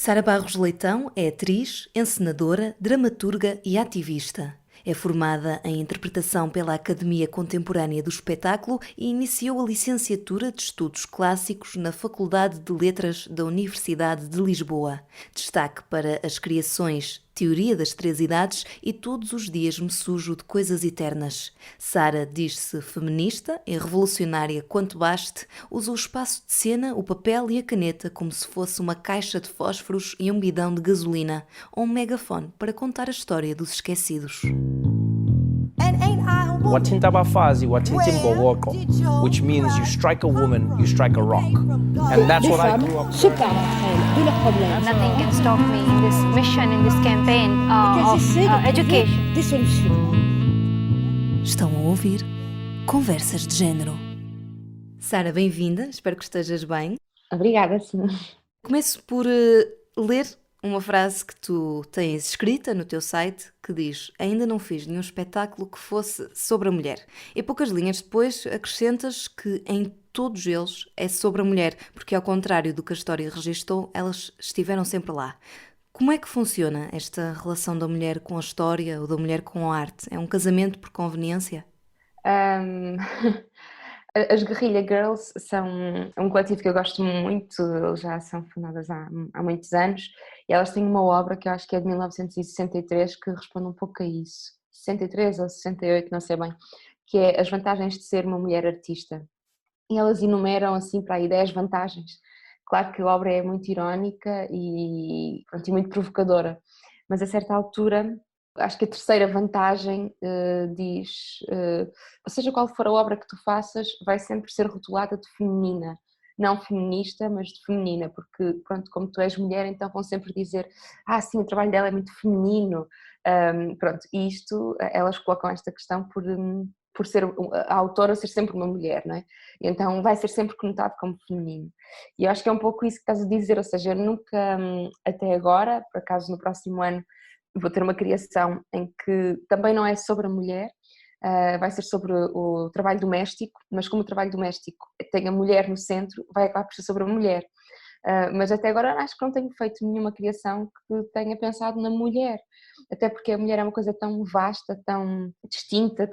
Sara Barros Leitão é atriz, encenadora, dramaturga e ativista. É formada em interpretação pela Academia Contemporânea do Espetáculo e iniciou a licenciatura de Estudos Clássicos na Faculdade de Letras da Universidade de Lisboa. Destaque para as criações Teoria das Três Idades e Todos os Dias Me Sujo de Coisas Eternas. Sara diz-se feminista e revolucionária quanto baste, usa o espaço de cena, o papel e a caneta como se fosse uma caixa de fósforos e um bidão de gasolina ou um megafone para contar a história dos esquecidos. Watinta bafazi, watintimbo woko, which means you strike a woman, you strike a rock. And that's Les what I femmes grew up se parlent entre elles de leurs problèmes. Nothing can stop me in this mission, in this campaign Qu'elles of essaient de trouver education. des solutions. Estão a ouvir Conversas de Género. Sara, bem-vinda, espero que estejas bem. Obrigada, sim. Começo por ler uma frase que tu tens escrita no teu site que diz: ainda não fiz nenhum espetáculo que fosse sobre a mulher. E poucas linhas depois acrescentas que em todos eles é sobre a mulher, porque ao contrário do que a história registou, elas estiveram sempre lá. Como é que funciona esta relação da mulher com a história ou da mulher com a arte? É um casamento por conveniência? Ahm, As Guerrilla Girls são um coletivo que eu gosto muito, eles já são fundadas há muitos anos e elas têm uma obra que eu acho que é de 1963 que responde um pouco a isso, 63 ou 68, não sei bem, que é as vantagens de ser uma mulher artista. E elas enumeram assim para aí 10 vantagens. Claro que a obra é muito irónica e, pronto, e muito provocadora, mas a certa altura acho que a terceira vantagem diz, seja qual for a obra que tu faças, vai sempre ser rotulada de feminina, não feminista, mas de feminina, porque pronto, como tu és mulher, então vão sempre dizer, sim, o trabalho dela é muito feminino, pronto, e isto, elas colocam esta questão por ser a autora ser sempre uma mulher, não é? E então vai ser sempre conotado como feminino. E eu acho que é um pouco isso que estás a dizer, ou seja, eu nunca, até agora, por acaso no próximo ano, vou ter uma criação em que também não é sobre a mulher, vai ser sobre o trabalho doméstico, mas como o trabalho doméstico tem a mulher no centro, vai acabar por ser sobre a mulher. Mas até agora acho que não tenho feito nenhuma criação que tenha pensado na mulher, até porque a mulher é uma coisa tão vasta, tão distinta,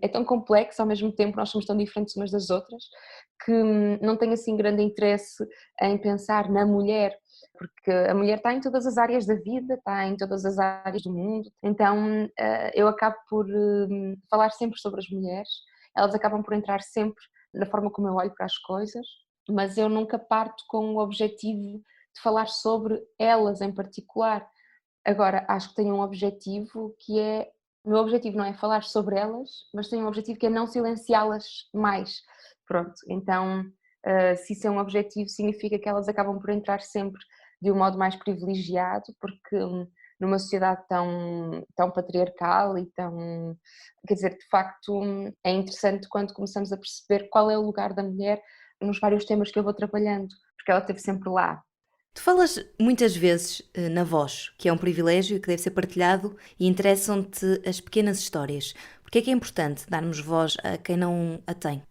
é tão complexa, ao mesmo tempo nós somos tão diferentes umas das outras, que não tenho assim grande interesse em pensar na mulher, porque a mulher está em todas as áreas da vida, está em todas as áreas do mundo, então eu acabo por falar sempre sobre as mulheres, elas acabam por entrar sempre na forma como eu olho para as coisas, mas eu nunca parto com o objetivo de falar sobre elas em particular. Agora, acho que tenho um objetivo que é, o meu objetivo não é falar sobre elas, mas tenho um objetivo que é não silenciá-las mais. Pronto, então, se isso é um objetivo, significa que elas acabam por entrar sempre de um modo mais privilegiado, porque numa sociedade tão patriarcal e tão... Quer dizer, de facto, é interessante quando começamos a perceber qual é o lugar da mulher nos vários temas que eu vou trabalhando, porque ela esteve sempre lá. Tu falas muitas vezes na voz, que é um privilégio que deve ser partilhado e interessam-te as pequenas histórias. Porque é que é importante darmos voz a quem não a tem?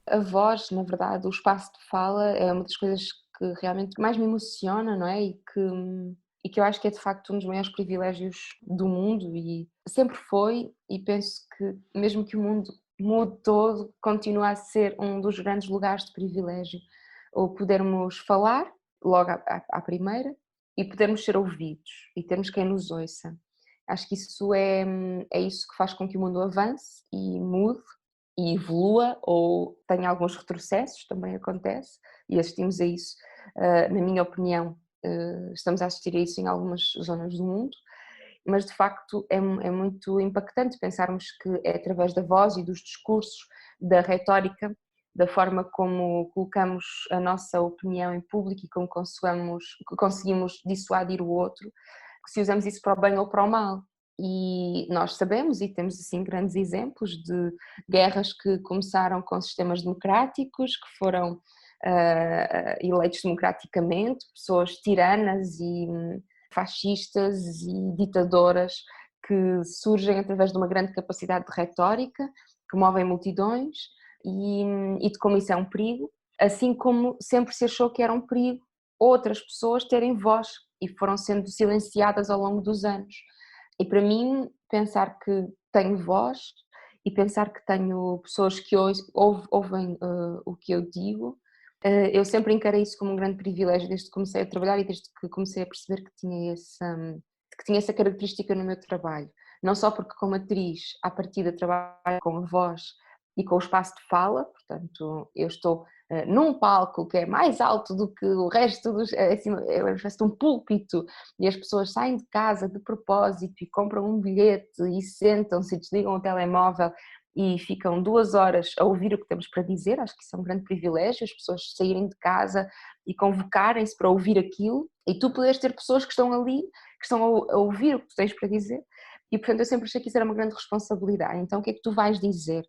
A voz, na verdade, o espaço de fala é uma das coisas que realmente mais me emociona, não é? E que eu acho que é de facto um dos maiores privilégios do mundo e sempre foi, e penso que mesmo que o mundo mude todo, continua a ser um dos grandes lugares de privilégio, ou podermos falar logo à primeira e podermos ser ouvidos e termos quem nos ouça. Acho que isso é isso que faz com que o mundo avance e mude e evolua ou tenha alguns retrocessos, também acontece, e assistimos a isso, na minha opinião, estamos a assistir a isso em algumas zonas do mundo, mas de facto é muito impactante pensarmos que é através da voz e dos discursos, da retórica, da forma como colocamos a nossa opinião em público e como conseguimos dissuadir o outro, se usamos isso para o bem ou para o mal. E nós sabemos e temos assim grandes exemplos de guerras que começaram com sistemas democráticos, que foram eleitos democraticamente, pessoas tiranas e fascistas e ditadoras que surgem através de uma grande capacidade de retórica, que movem multidões e de como isso é um perigo, assim como sempre se achou que era um perigo outras pessoas terem voz e foram sendo silenciadas ao longo dos anos. E para mim, pensar que tenho voz e pensar que tenho pessoas que ouvem o que eu digo, eu sempre encarei isso como um grande privilégio desde que comecei a trabalhar e desde que comecei a perceber que tinha essa característica no meu trabalho. Não só porque como atriz, à partida trabalho com a voz e com o espaço de fala, portanto eu estou num palco que é mais alto do que o resto é uma espécie de um púlpito e as pessoas saem de casa de propósito e compram um bilhete e sentam-se e desligam o telemóvel e ficam 2 horas a ouvir o que temos para dizer. Acho que isso é um grande privilégio, as pessoas saírem de casa e convocarem-se para ouvir aquilo e tu poderes ter pessoas que estão ali, que estão a ouvir o que tu tens para dizer e portanto eu sempre achei que isso era uma grande responsabilidade. Então o que é que tu vais dizer?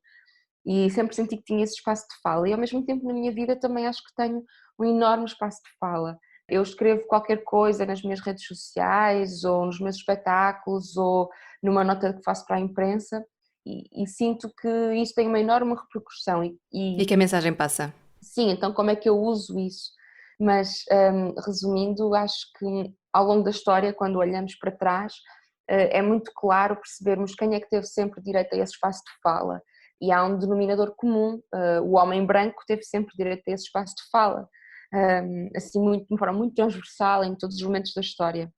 E sempre senti que tinha esse espaço de fala e ao mesmo tempo na minha vida também acho que tenho um enorme espaço de fala. Eu escrevo qualquer coisa nas minhas redes sociais ou nos meus espetáculos ou numa nota que faço para a imprensa e sinto que isso tem uma enorme repercussão E que a mensagem passa? sim, então como é que eu uso isso? Mas resumindo, acho que ao longo da história, quando olhamos para trás, é muito claro percebermos quem é que teve sempre direito a esse espaço de fala. E há um denominador comum, o homem branco teve sempre direito a esse espaço de fala, assim de uma forma muito transversal em todos os momentos da história.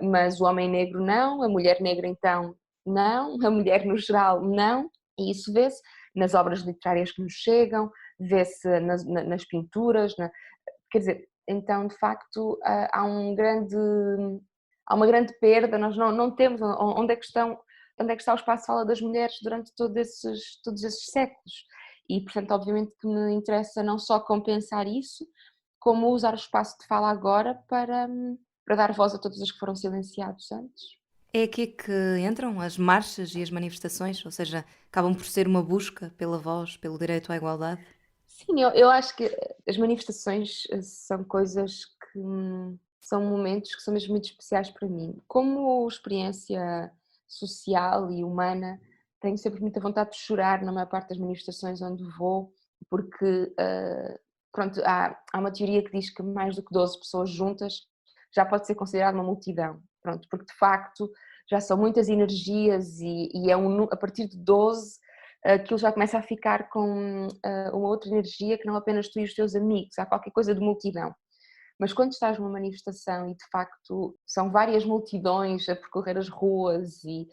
Mas o homem negro não, a mulher negra então não, a mulher no geral não, e isso vê-se nas obras literárias que nos chegam, vê-se nas pinturas, quer dizer, então de facto há há uma grande perda, nós não temos onde é que está o espaço de fala das mulheres durante todos esses séculos e portanto obviamente que me interessa não só compensar isso, como usar o espaço de fala agora para dar voz a todos os que foram silenciados antes. É aqui que entram as marchas e as manifestações, ou seja, acabam por ser uma busca pela voz, pelo direito à igualdade? Sim, eu acho que as manifestações são coisas que são momentos que são mesmo muito especiais para mim. Como experiência social e humana, tenho sempre muita vontade de chorar na maior parte das manifestações onde vou, porque pronto, há uma teoria que diz que mais do que 12 pessoas juntas já pode ser considerada uma multidão, pronto, porque de facto já são muitas energias e a partir de 12 aquilo já começa a ficar com uma outra energia que não apenas tu e os teus amigos, há qualquer coisa de multidão. Mas quando estás numa manifestação e de facto são várias multidões a percorrer as ruas e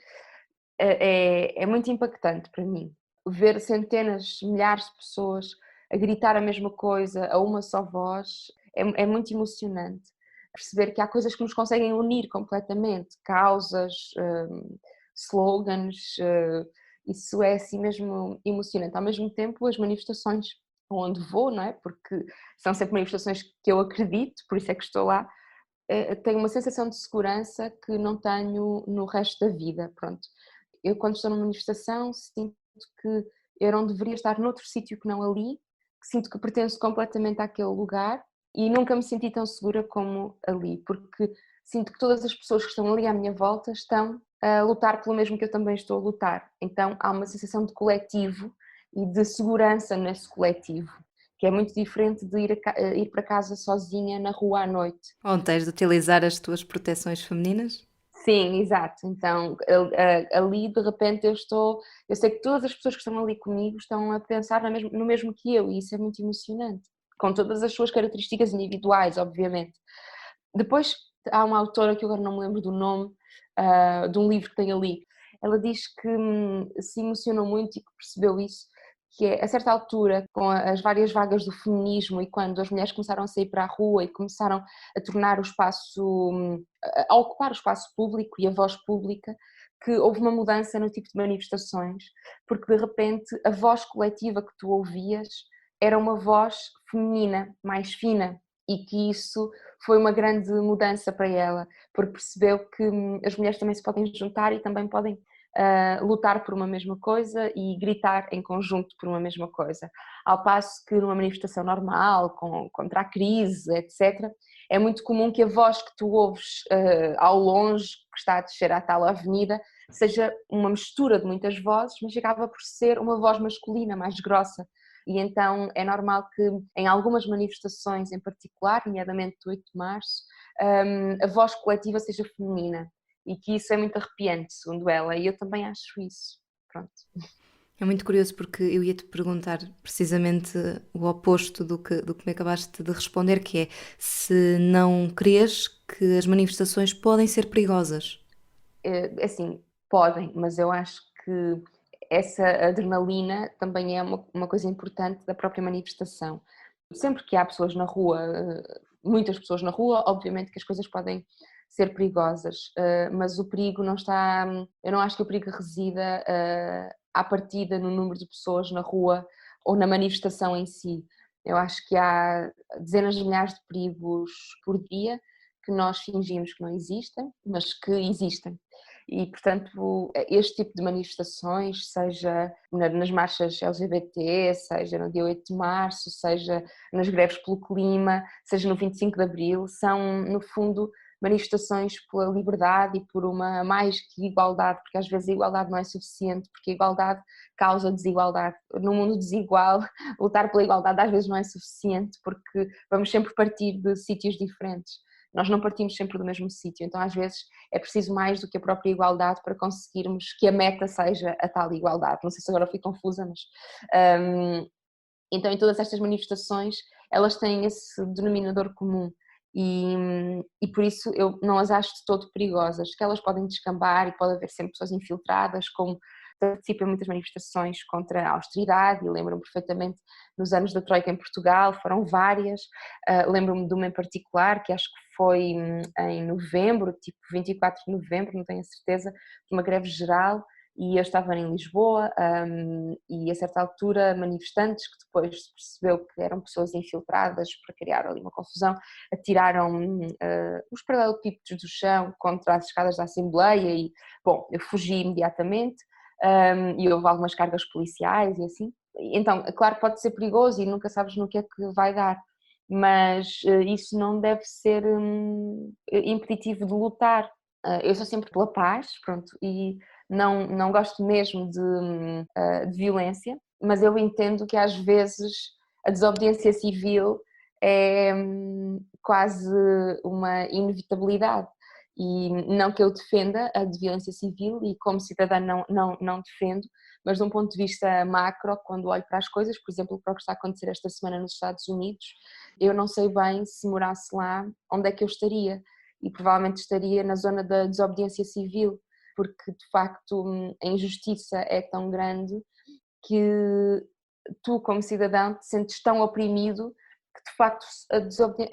é muito impactante para mim ver centenas, milhares de pessoas a gritar a mesma coisa a uma só voz, é muito emocionante. Perceber que há coisas que nos conseguem unir completamente, causas, slogans, isso é assim mesmo emocionante. Ao mesmo tempo, as manifestações onde vou, não é? Porque são sempre manifestações que eu acredito, por isso é que estou lá, tenho uma sensação de segurança que não tenho no resto da vida, pronto. Eu quando estou numa manifestação sinto que eu não deveria estar noutro sítio que não ali, que sinto que pertenço completamente àquele lugar e nunca me senti tão segura como ali, porque sinto que todas as pessoas que estão ali à minha volta estão a lutar pelo mesmo que eu também estou a lutar. Então há uma sensação de coletivo e de segurança nesse coletivo, que é muito diferente de ir para casa sozinha na rua à noite. Onde tens de utilizar as tuas proteções femininas? Sim, exato. Então ali de repente eu sei que todas as pessoas que estão ali comigo estão a pensar no mesmo que eu e isso é muito emocionante, com todas as suas características individuais, obviamente. Depois há uma autora que eu agora não me lembro do nome, de um livro que tem ali. Ela diz que se emocionou muito e que percebeu isso, que é a certa altura, com as várias vagas do feminismo e quando as mulheres começaram a sair para a rua e começaram a tornar o espaço, a ocupar o espaço público e a voz pública, que houve uma mudança no tipo de manifestações, porque de repente a voz coletiva que tu ouvias era uma voz feminina, mais fina, e que isso foi uma grande mudança para ela, porque percebeu que as mulheres também se podem juntar e também podem lutar por uma mesma coisa e gritar em conjunto por uma mesma coisa. Ao passo que numa manifestação normal, contra a crise, etc., é muito comum que a voz que tu ouves ao longe, que está a descer à tal avenida, seja uma mistura de muitas vozes, mas acaba por ser uma voz masculina, mais grossa. E então é normal que em algumas manifestações em particular, nomeadamente do 8 de março, a voz coletiva seja feminina e que isso é muito arrepiante, segundo ela, e eu também acho isso. Pronto. É muito curioso porque eu ia-te perguntar precisamente o oposto do que me acabaste de responder, que é se não crês que as manifestações podem ser perigosas. Assim, podem, mas eu acho que essa adrenalina também é uma coisa importante da própria manifestação. Sempre que há pessoas na rua, muitas pessoas na rua, obviamente que as coisas podem ser perigosas, mas o perigo não está. Eu não acho que o perigo resida à partida no número de pessoas na rua ou na manifestação em si. Eu acho que há dezenas de milhares de perigos por dia que nós fingimos que não existem, mas que existem. E, portanto, este tipo de manifestações, seja nas marchas LGBT, seja no dia 8 de março, seja nas greves pelo clima, seja no 25 de abril, são, no fundo, manifestações pela liberdade e por uma mais que igualdade, porque às vezes a igualdade não é suficiente, porque a igualdade causa desigualdade. No mundo desigual, lutar pela igualdade às vezes não é suficiente, porque vamos sempre partir de sítios diferentes. Nós não partimos sempre do mesmo sítio, então às vezes é preciso mais do que a própria igualdade para conseguirmos que a meta seja a tal igualdade. Não sei se agora fui confusa, mas... então em todas estas manifestações elas têm esse denominador comum e por isso eu não as acho de todo perigosas, que elas podem descambar e pode haver sempre pessoas infiltradas, como participo em muitas manifestações contra a austeridade e lembro-me perfeitamente nos anos da Troika em Portugal, foram várias, lembro-me de uma em particular que acho que foi em novembro, tipo 24 de novembro, não tenho a certeza, de uma greve geral e eu estava em Lisboa e a certa altura manifestantes que depois se percebeu que eram pessoas infiltradas para criar ali uma confusão, atiraram os paralelepípedos do chão contra as escadas da Assembleia e, bom, eu fugi imediatamente e houve algumas cargas policiais e assim. Então, claro que pode ser perigoso e nunca sabes no que é que vai dar, mas isso não deve ser impeditivo de lutar. Eu sou sempre pela paz, pronto, e não gosto mesmo de violência, mas eu entendo que às vezes a desobediência civil é quase uma inevitabilidade. E não que eu defenda a de violência civil e como cidadã não defendo, mas de um ponto de vista macro, quando olho para as coisas, por exemplo, para o que está a acontecer esta semana nos Estados Unidos, eu não sei bem se morasse lá onde é que eu estaria e provavelmente estaria na zona da desobediência civil, porque de facto a injustiça é tão grande que tu como cidadão te sentes tão oprimido que de facto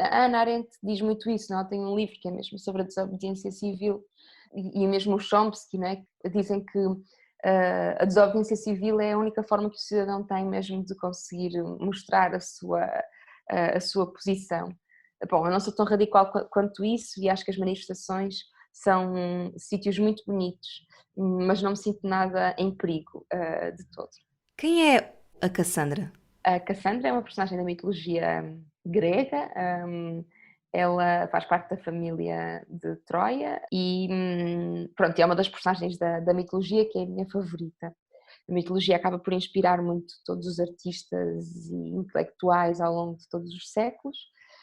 a Hannah Arendt diz muito isso, não? Ela tem um livro que é mesmo sobre a desobediência civil e mesmo o Chomsky, não é? Dizem que a desobediência civil é a única forma que o cidadão tem mesmo de conseguir mostrar a sua posição. Bom, eu não sou tão radical quanto isso e acho que as manifestações são sítios muito bonitos, mas não me sinto nada em perigo de todo. Quem é a Cassandra? A Cassandra é uma personagem da mitologia grega, ela faz parte da família de Troia e pronto, é uma das personagens da mitologia que é a minha favorita. A mitologia acaba por inspirar muito todos os artistas e intelectuais ao longo de todos os séculos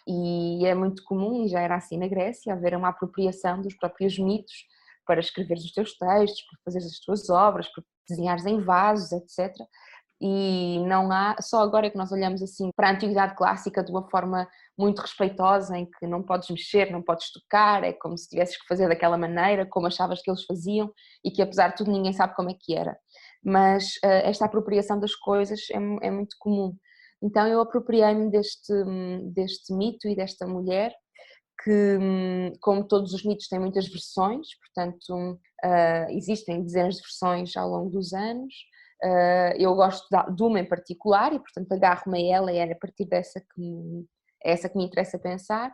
e é muito comum, e já era assim na Grécia, haver uma apropriação dos próprios mitos para escreveres os teus textos, para fazeres as tuas obras, para desenhares em vasos, etc. E não há, só agora é que nós olhamos assim para a antiguidade clássica de uma forma muito respeitosa, em que não podes mexer, não podes tocar, é como se tivesses que fazer daquela maneira, como achavas que eles faziam e que apesar de tudo ninguém sabe como é que era. Mas esta apropriação das coisas é muito comum. Então eu apropriei-me deste mito e desta mulher que, como todos os mitos, tem muitas versões, portanto existem dezenas de versões ao longo dos anos. Eu gosto de uma em particular e, portanto, agarro-me a ela e é a partir dessa é essa que me interessa pensar.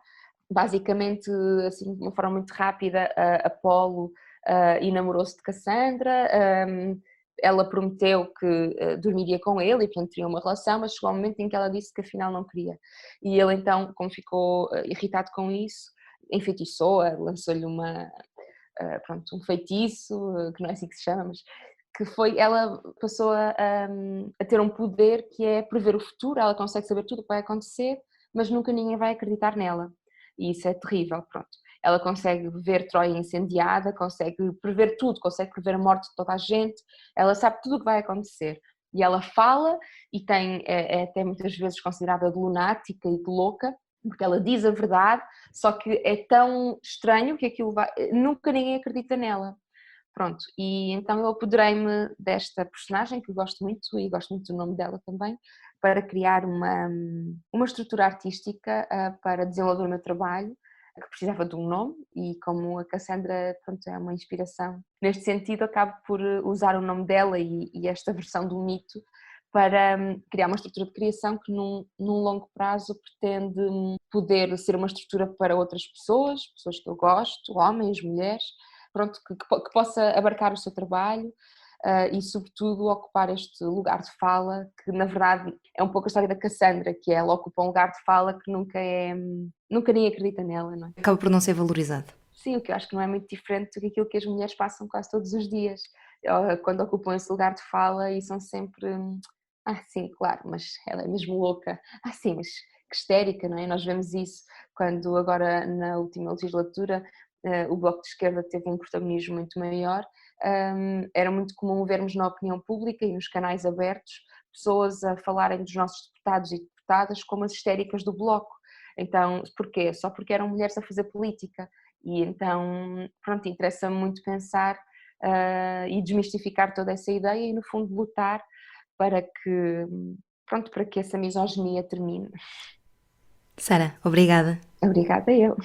Basicamente, assim, de uma forma muito rápida, Apolo enamorou-se de Cassandra, ela prometeu que dormiria com ele e, portanto, teria uma relação, mas chegou um momento em que ela disse que afinal não queria. E ele, então, como ficou irritado com isso, enfeitiçou-a, lançou-lhe um feitiço, que não é assim que se chama, mas que ela passou a ter um poder que é prever o futuro, ela consegue saber tudo o que vai acontecer, mas nunca ninguém vai acreditar nela. E isso é terrível, pronto. Ela consegue ver Troia incendiada, consegue prever tudo, consegue prever a morte de toda a gente, ela sabe tudo o que vai acontecer. E ela fala e é até muitas vezes considerada de lunática e de louca, porque ela diz a verdade, só que é tão estranho que nunca ninguém acredita nela. Pronto, e então eu apoderei-me desta personagem, que eu gosto muito, e gosto muito do nome dela também, para criar uma estrutura artística para desenvolver o meu trabalho, que precisava de um nome, e como a Cassandra, pronto, é uma inspiração neste sentido, acabo por usar o nome dela e esta versão do mito para criar uma estrutura de criação que num longo prazo pretende poder ser uma estrutura para outras pessoas que eu gosto, homens, mulheres, pronto, que possa abarcar o seu trabalho e sobretudo ocupar este lugar de fala, que na verdade é um pouco a história da Cassandra, que ela ocupa um lugar de fala que nunca ninguém acredita nela, não é? Acaba por não ser valorizado. Sim, o que eu acho que não é muito diferente do que aquilo que as mulheres passam quase todos os dias, quando ocupam esse lugar de fala e são sempre, sim, claro, mas ela é mesmo louca, sim, mas que histérica, não é? Nós vemos isso quando agora na última legislatura o Bloco de Esquerda teve um protagonismo muito maior, era muito comum vermos na opinião pública e nos canais abertos pessoas a falarem dos nossos deputados e deputadas como as histéricas do Bloco. Então, porquê? Só porque eram mulheres a fazer política. E então, pronto, interessa-me muito pensar e desmistificar toda essa ideia e, no fundo, lutar para que essa misoginia termine. Sara, obrigada. Obrigada eu.